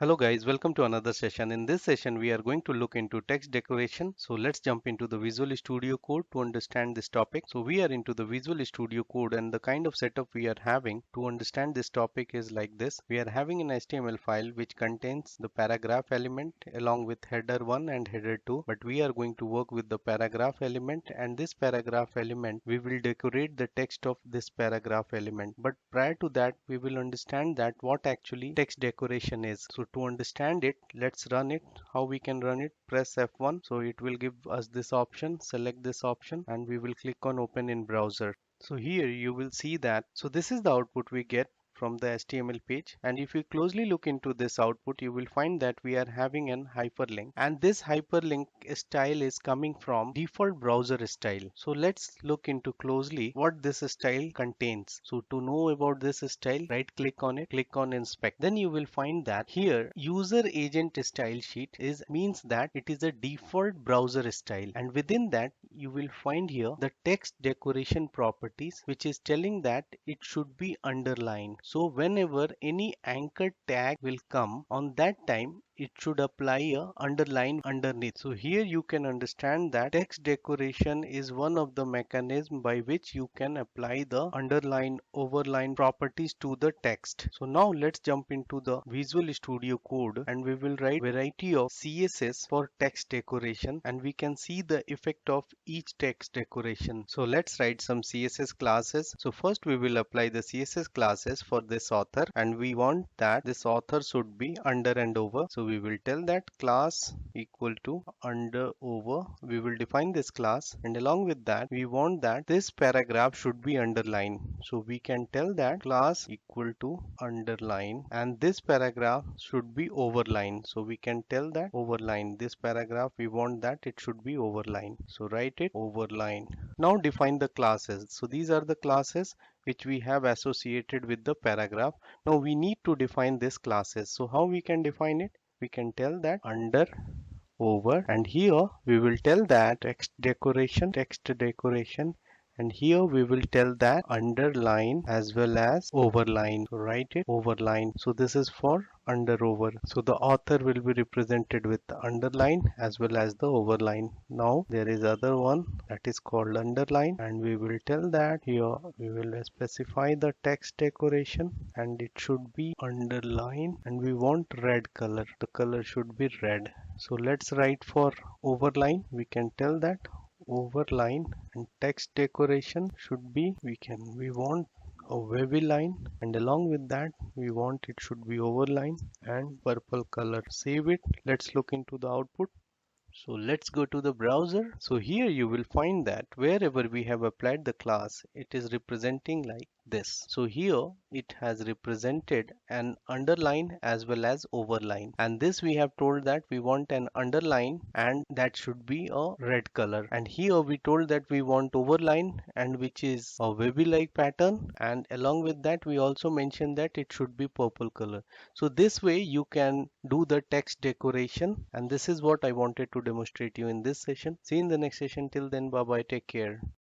Hello guys, welcome to another session. In this session, we are going to look into text decoration. So let's jump into the Visual Studio Code to understand this topic. So we are into the Visual Studio Code, and the kind of setup we are having to understand this topic is like this. We are having an HTML file which contains the paragraph element along with header 1 and header 2. But we are going to work with the paragraph element, and this paragraph element, we will decorate the text of this paragraph element. But prior to that, we will understand that what actually text decoration is. So to understand it, let's run it. How we can run it? Press F1. So it will give us this option. Select this option and we will click on open in browser. So here you will see that. So this is the output we get from the HTML page, and if you closely look into this output, you will find that we are having an hyperlink, and this hyperlink style is coming from default browser style. So let's look into closely what this style contains. So to know about this style, right click on it, click on inspect. Then you will find that here user agent style sheet is means that it is a default browser style, and within that you will find here the text decoration properties, which is telling that it should be underlined. So whenever any anchor tag will come, on that time it should apply a underline underneath. So here you can understand that text decoration is one of the mechanism by which you can apply the underline overline properties to the text. So now let's jump into the Visual Studio Code, and we will write variety of CSS for text decoration, and we can see the effect of each text decoration. So let's write some CSS classes. So first we will apply the CSS classes for this author, and we want that this author should be under and over. So we will tell that class equal to under over. We will define this class, and along with that we want that this paragraph should be underlined. So we can tell that class equal to underline, and this paragraph should be overline. So we can tell that overline. This paragraph we want that it should be overline. So write it overline. Now define the classes. So these are the classes which we have associated with the paragraph. Now we need to define these classes. So how we can define it? We can tell that under over, and here we will tell that text decoration, and here we will tell that underline as well as overline. So write it overline. So this is for under over. So the author will be represented with the underline as well as the overline. Now there is other one that is called underline, and we will tell that here we will specify the text decoration, and it should be underline, and we want red color. The color should be red. So let's write for overline. We can tell that overline, and text decoration should be we want a wavy line, and along with that we want it should be overline and purple color. Save it. Let's look into the output. So let's go to the browser. So here you will find that wherever we have applied the class, it is representing like this. So here it has represented an underline as well as overline, and this we have told that we want an underline and that should be a red color, and here we told that we want overline and which is a wavy like pattern, and along with that we also mentioned that it should be purple color. So this way you can do the text decoration, and this is what I wanted to demonstrate you in this session. See you in the next session. Till then, bye bye, take care.